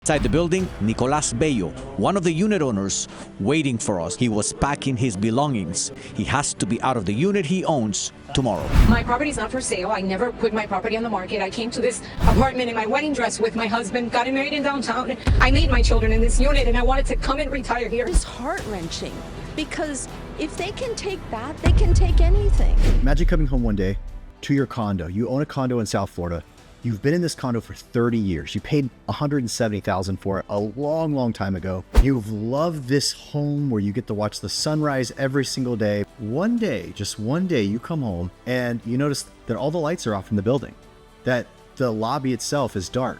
Inside the building, Nicolas Bello, one of the unit owners, waiting for us. He was packing his belongings. He has to be out of the unit he owns tomorrow. My property's not for sale. I never put my property on the market. I came to this apartment in my wedding dress with my husband, got married in downtown. I made my children in this unit and I wanted to come and retire here. It's heart-wrenching because if they can take that, they can take anything. Imagine coming home one day to your condo. You own a condo in South Florida. You've been in this condo for 30 years. You paid $170,000 for it a long, long time ago. You've loved this home where you get to watch the sunrise every single day. One day, just one day, you come home and you notice that all the lights are off in the building, that the lobby itself is dark,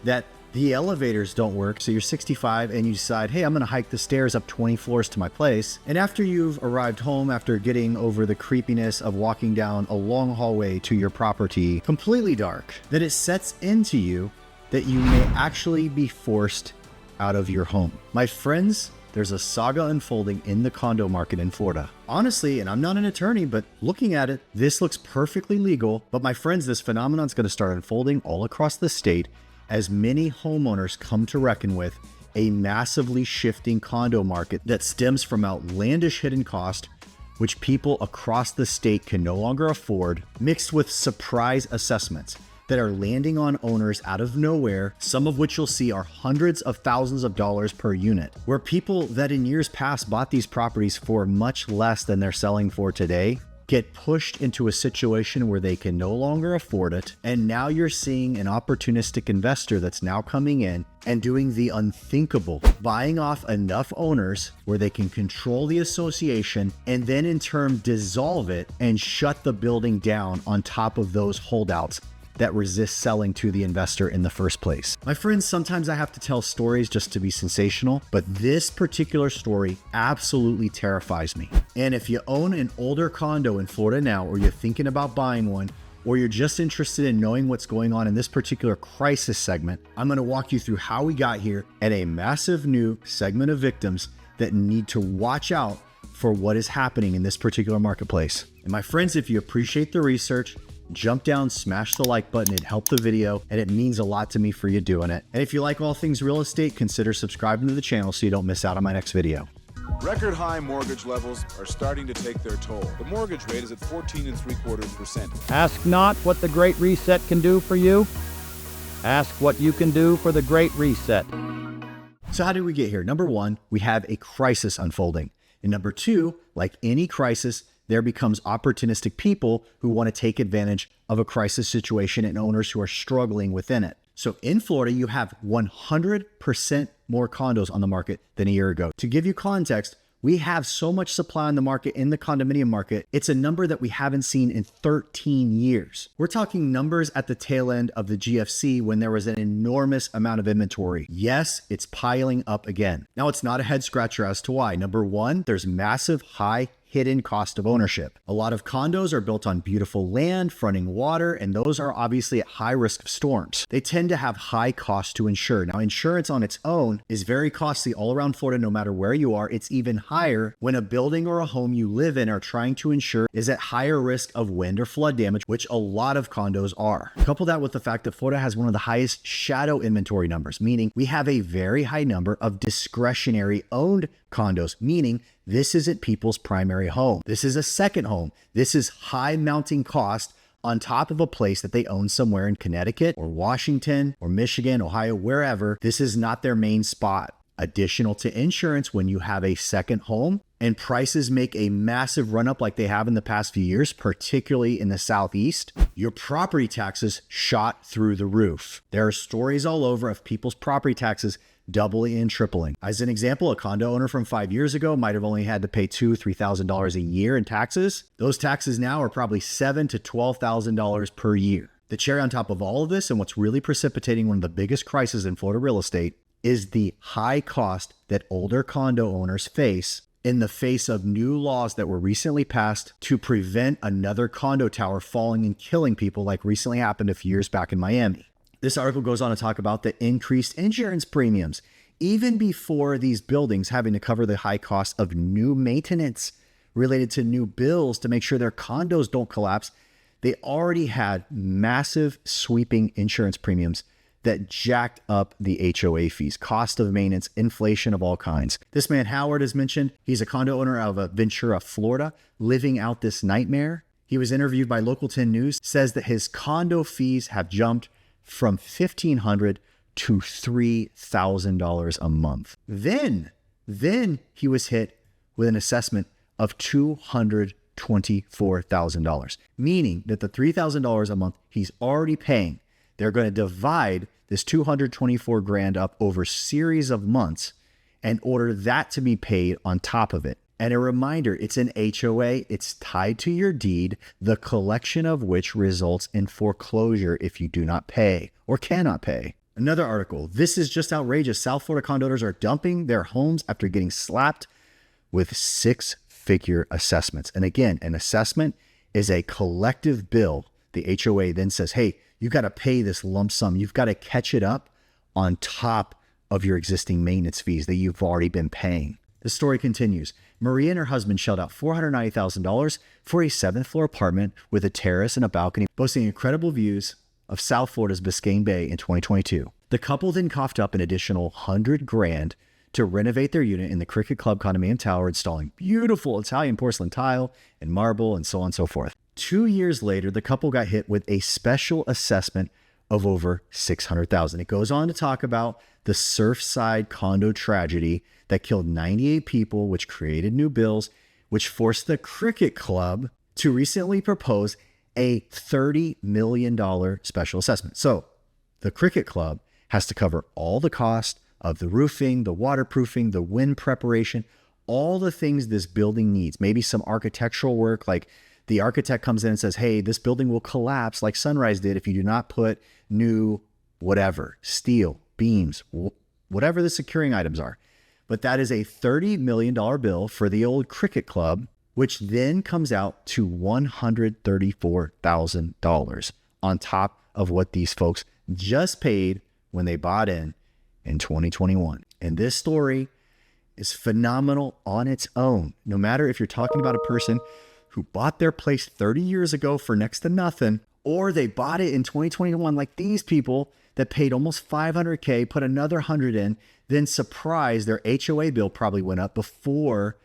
that the elevators don't work. So you're 65 and you decide, hey, I'm gonna hike the stairs up 20 floors to my place. And after you've arrived home, after getting over the creepiness of walking down a long hallway to your property, completely dark, that it sets into you that you may actually be forced out of your home. My friends, there's a saga unfolding in the condo market in Florida. Honestly, and I'm not an attorney, but looking at it, this looks perfectly legal. But my friends, this phenomenon is gonna start unfolding all across the state as many homeowners come to reckon with a massively shifting condo market that stems from outlandish hidden cost, which people across the state can no longer afford, mixed with surprise assessments that are landing on owners out of nowhere, some of which you'll see are hundreds of thousands of dollars per unit, where people that in years past bought these properties for much less than they're selling for today get pushed into a situation where they can no longer afford it. And now you're seeing an opportunistic investor that's now coming in and doing the unthinkable, buying off enough owners where they can control the association and then in turn dissolve it and shut the building down on top of those holdouts that resist selling to the investor in the first place. My friends, sometimes I have to tell stories just to be sensational, but this particular story absolutely terrifies me. And if you own an older condo in Florida now, or you're thinking about buying one, or you're just interested in knowing what's going on in this particular crisis segment, I'm gonna walk you through how we got here and a massive new segment of victims that need to watch out for what is happening in this particular marketplace. And my friends, if you appreciate the research, jump down, smash the like button. It helped the video and it means a lot to me for you doing it. And if you like all things real estate, consider subscribing to the channel so you don't miss out on my next video. Record high mortgage levels are starting to take their toll. The mortgage rate is at 14.75%. Ask not what the Great Reset can do for you. Ask what you can do for the Great Reset. So how did we get here? Number one, we have a crisis unfolding. And number two, like any crisis, there becomes opportunistic people who want to take advantage of a crisis situation and owners who are struggling within it. So in Florida, you have 100% more condos on the market than a year ago. To give you context, we have so much supply on the market in the condominium market. It's a number that we haven't seen in 13 years. We're talking numbers at the tail end of the GFC when there was an enormous amount of inventory. Yes, it's piling up again. Now, it's not a head scratcher as to why. Number one, there's massive high hidden cost of ownership. A lot of condos are built on beautiful land, fronting water, and those are obviously at high risk of storms. They tend to have high costs to insure. Now, insurance on its own is very costly all around Florida, no matter where you are. It's even higher when a building or a home you live in are trying to insure is at higher risk of wind or flood damage, which a lot of condos are. Couple that with the fact that Florida has one of the highest shadow inventory numbers, meaning we have a very high number of discretionary owned condos, meaning this isn't people's primary home. This is a second home. This is high mounting cost on top of a place that they own somewhere in Connecticut or Washington or Michigan, Ohio, wherever. This is not their main spot. Additional to insurance, when you have a second home and prices make a massive run up like they have in the past few years, particularly in the Southeast, your property taxes shot through the roof. There are stories all over of people's property taxes doubling and tripling. As an example, a condo owner from 5 years ago might have only had to pay $2,000 to $3,000 a year in taxes. Those taxes now are probably $7,000 to $12,000 per year. The cherry on top of all of this, and what's really precipitating one of the biggest crises in Florida real estate, is the high cost that older condo owners face in the face of new laws that were recently passed to prevent another condo tower falling and killing people, like recently happened a few years back in Miami. This article goes on to talk about the increased insurance premiums, even before these buildings having to cover the high cost of new maintenance related to new bills to make sure their condos don't collapse. They already had massive sweeping insurance premiums that jacked up the HOA fees, cost of maintenance, inflation of all kinds. This man, Howard, as mentioned, he's a condo owner out of Ventura, Florida, living out this nightmare. He was interviewed by Local 10 News, says that his condo fees have jumped from $1,500 to $3,000 a month. Then he was hit with an assessment of $224,000, meaning that the $3,000 a month he's already paying, they're going to divide this $224,000 up over a series of months and order that to be paid on top of it. And a reminder, it's an HOA, it's tied to your deed, the collection of which results in foreclosure if you do not pay or cannot pay. Another article, this is just outrageous. South Florida condo owners are dumping their homes after getting slapped with six-figure assessments. And again, an assessment is a collective bill. The HOA then says, hey, you got to pay this lump sum. You've got to catch it up on top of your existing maintenance fees that you've already been paying. The story continues. Maria and her husband shelled out $490,000 for a 7th floor apartment with a terrace and a balcony, boasting incredible views of South Florida's Biscayne Bay in 2022. The couple then coughed up an additional $100,000 to renovate their unit in the Cricket Club condominium tower, installing beautiful Italian porcelain tile and marble and so on and so forth. 2 years later, the couple got hit with a special assessment of over $600,000. It goes on to talk about the Surfside condo tragedy that killed 98 people, which created new bills, which forced the Cricket Club to recently propose a $30 million special assessment. So the Cricket Club has to cover all the cost of the roofing, the waterproofing, the wind preparation, all the things this building needs. Maybe some architectural work, like the architect comes in and says, hey, this building will collapse like Sunrise did if you do not put new whatever, steel, beams, whatever the securing items are. But that is a $30 million bill for the old Cricket Club, which then comes out to $134,000 on top of what these folks just paid when they bought in 2021. And this story is phenomenal on its own. No matter if you're talking about a person who bought their place 30 years ago for next to nothing, or they bought it in 2021 like these people that paid almost $500K, put another 100 in, then surprise, their HOA bill probably went up before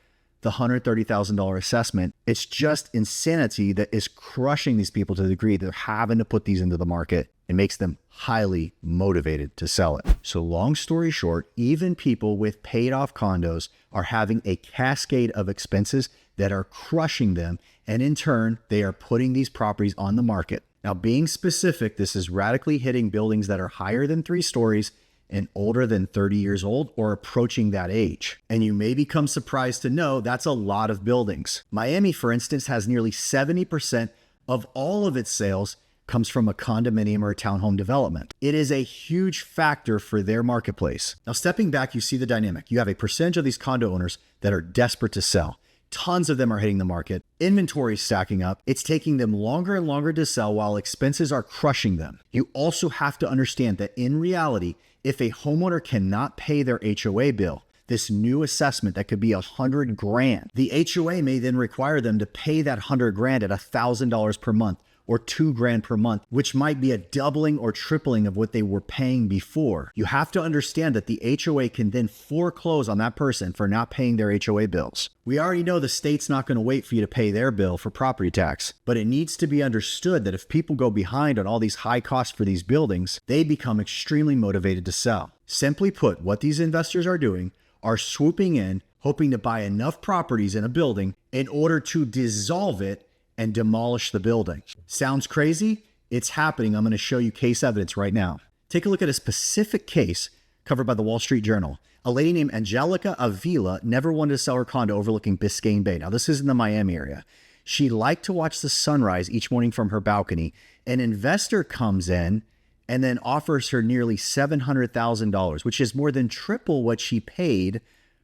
the $130,000 assessment. It's just insanity that is crushing these people to the degree they're having to put these into the market. It makes them highly motivated to sell it. So long story short, even people with paid off condos are having a cascade of expenses that are crushing them. And in turn, they are putting these properties on the market. Now, being specific, this is radically hitting buildings that are higher than 3 stories and older than 30 years old or approaching that age. And you may become surprised to know that's a lot of buildings. Miami, for instance, has nearly 70% of all of its sales comes from a condominium or a townhome development. It is a huge factor for their marketplace. Now, stepping back, you see the dynamic. You have a percentage of these condo owners that are desperate to sell. Tons of them are hitting the market. Inventory is stacking up. It's taking them longer and longer to sell while expenses are crushing them. You also have to understand that in reality, if a homeowner cannot pay their HOA bill, this new assessment that could be $100,000, the HOA may then require them to pay that $100,000 at $1,000 per month or $2,000 per month, which might be a doubling or tripling of what they were paying before. You have to understand that the HOA can then foreclose on that person for not paying their HOA bills. We already know the state's not going to wait for you to pay their bill for property tax, but it needs to be understood that if people go behind on all these high costs for these buildings, they become extremely motivated to sell. Simply put, what these investors are doing are swooping in, hoping to buy enough properties in a building in order to dissolve it and demolish the building. Sounds crazy? It's happening. I'm going to show you case evidence right now. Take a look at a specific case covered by the Wall Street Journal. A lady named Angelica Avila never wanted to sell her condo overlooking Biscayne Bay. Now, this is in the Miami area. She liked to watch the sunrise each morning from her balcony. An investor comes in and then offers her nearly $700,000, which is more than triple what she paid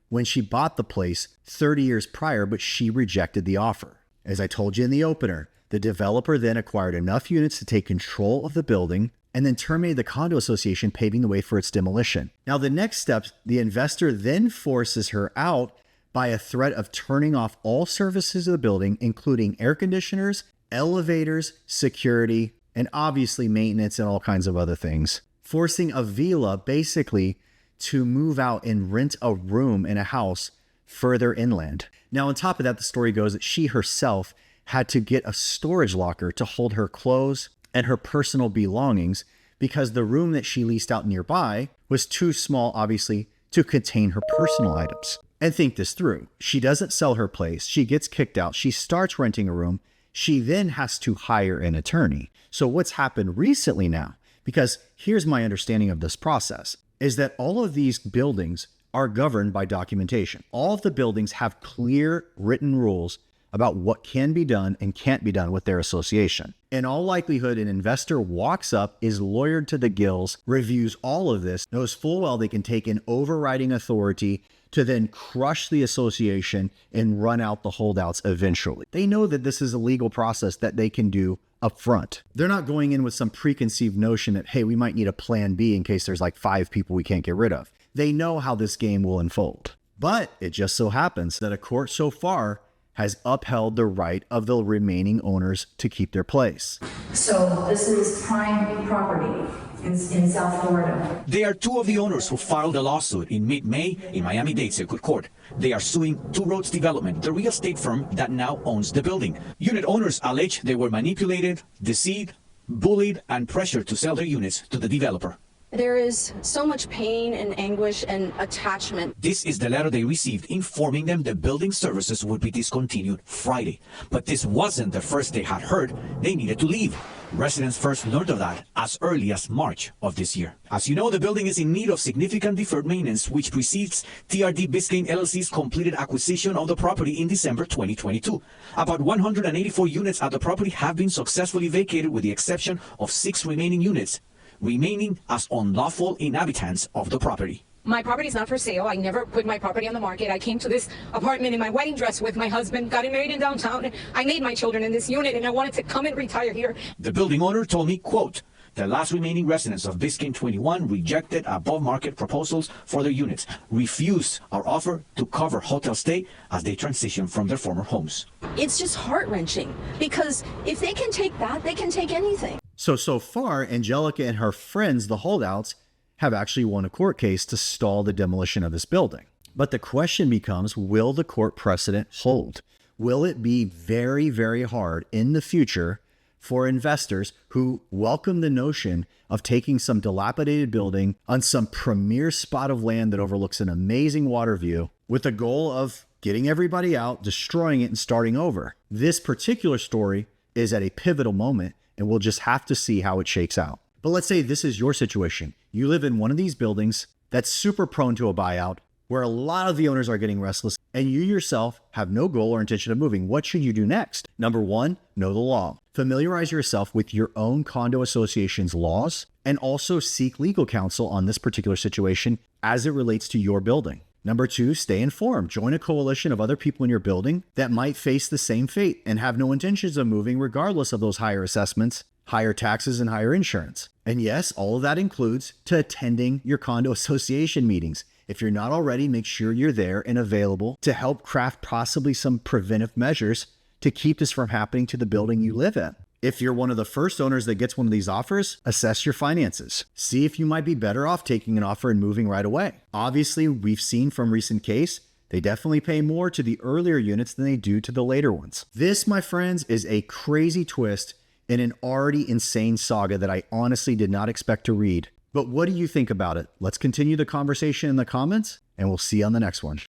when she bought the place 30 years prior, but she rejected the offer. As I told you in the opener, the developer then acquired enough units to take control of the building and then terminated the condo association, paving the way for its demolition. Now, the next step, the investor then forces her out by a threat of turning off all services of the building, including air conditioners, elevators, security, and obviously maintenance and all kinds of other things. forcing Avila basically to move out and rent a room in a house further inland. Now, on top of that, the story goes that she herself had to get a storage locker to hold her clothes and her personal belongings because the room that she leased out nearby was too small, obviously, to contain her personal items. And think this through. She doesn't sell her place. She gets kicked out. She starts renting a room. She then has to hire an attorney. So what's happened recently now, because here's my understanding of this process, is that all of these buildings are governed by documentation. All of the buildings have clear written rules about what can be done and can't be done with their association. In all likelihood, an investor walks up, is lawyered to the gills, reviews all of this, knows full well they can take an overriding authority to then crush the association and run out the holdouts eventually. They know that this is a legal process that they can do up front. They're not going in with some preconceived notion that, hey, we might need a plan B in case there's like 5 people we can't get rid of. They know how this game will unfold. But it just so happens that a court so far has upheld the right of the remaining owners to keep their place. So this is prime property in South Florida. They are 2 of the owners who filed a lawsuit in mid-May in Miami-Dade Circuit Court. They are suing Two Roads Development, the real estate firm that now owns the building. Unit owners allege they were manipulated, deceived, bullied, and pressured to sell their units to the developer. There is so much pain and anguish and attachment. This is the letter they received informing them the building services would be discontinued Friday. But this wasn't the first they had heard they needed to leave. Residents first learned of that as early as March of this year. As you know, the building is in need of significant deferred maintenance, which precedes TRD Biscayne LLC's completed acquisition of the property in December 2022. About 184 units at the property have been successfully vacated with the exception of 6 remaining units, remaining as unlawful inhabitants of the property. My property is not for sale. I never put my property on the market. I came to this apartment in my wedding dress with my husband, got married in downtown. I made my children in this unit and I wanted to come and retire here. The building owner told me, quote, "The last remaining residents of Biscayne 21 rejected above-market proposals for their units, refused our offer to cover hotel stay as they transition from their former homes." It's just heart-wrenching because if they can take that, they can take anything. So far, Angelica and her friends, the holdouts, have actually won a court case to stall the demolition of this building. But the question becomes, will the court precedent hold? Will it be very, very hard in the future for investors who welcome the notion of taking some dilapidated building on some premier spot of land that overlooks an amazing water view with the goal of getting everybody out, destroying it, and starting over? This particular story is at a pivotal moment, and we'll just have to see how it shakes out. But let's say this is your situation. You live in one of these buildings that's super prone to a buyout, where a lot of the owners are getting restless, and you yourself have no goal or intention of moving. What should you do next? Number 1, know the law. Familiarize yourself with your own condo association's laws, and also seek legal counsel on this particular situation as it relates to your building. Number 2, stay informed. Join a coalition of other people in your building that might face the same fate and have no intentions of moving regardless of those higher assessments, higher taxes, and higher insurance. And yes, all of that includes to attending your condo association meetings. If you're not already, make sure you're there and available to help craft possibly some preventive measures to keep this from happening to the building you live in. If you're one of the first owners that gets one of these offers, assess your finances. See if you might be better off taking an offer and moving right away. Obviously, we've seen from recent case, they definitely pay more to the earlier units than they do to the later ones. This, my friends, is a crazy twist in an already insane saga that I honestly did not expect to read. But what do you think about it? Let's continue the conversation in the comments, and we'll see you on the next one.